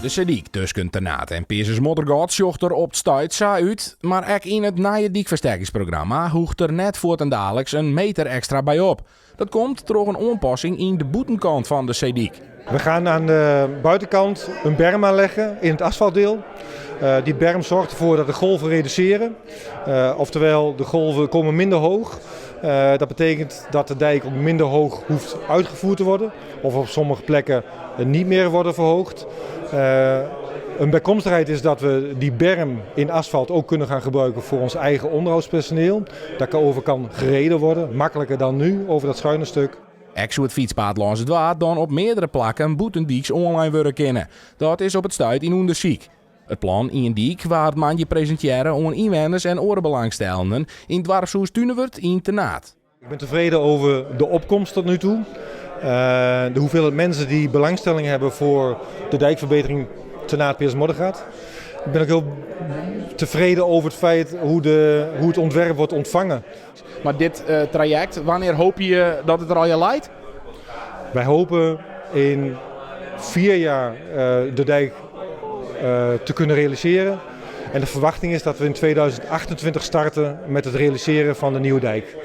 De Sediek tussen Ternat en Peerses Moddergat zocht er op het stuit zo uit, maar ook in het nije diekversterkingsprogramma hoegt er net voor ten dadelijks een meter extra bij op. Dat komt door een aanpassing in de boetenkant van de Sediek. We gaan aan de buitenkant een berm aanleggen in het asfaltdeel. Die berm zorgt ervoor dat de golven reduceren. Oftewel, de golven komen minder hoog. Dat betekent dat de dijk ook minder hoog hoeft uitgevoerd te worden. Of op sommige plekken niet meer worden verhoogd. Een bijkomstigheid is dat we die berm in asfalt ook kunnen gaan gebruiken voor ons eigen onderhoudspersoneel. Daarover kan gereden worden, makkelijker dan nu over dat schuine stuk. Ook zou het fietspaad langs het water dan op meerdere plakken boetendieks online worden kennen. Dat is op het stuit in Oenderziek. Het plan in een diek waar het maandje presenteren aan inwoners en orenbelangstellenden in het dwarfshuis Tunewert in Ternat. Ik ben tevreden over de opkomst tot nu toe. De hoeveelheid mensen die belangstelling hebben voor de dijkverbetering Ternat-Peerses Moddergat. Ik ben ook heel tevreden over het feit hoe het ontwerp wordt ontvangen. Maar dit traject, wanneer hoop je dat het er al je leidt? Wij hopen in 4 jaar de dijk te kunnen realiseren. En de verwachting is dat we in 2028 starten met het realiseren van de nieuwe dijk.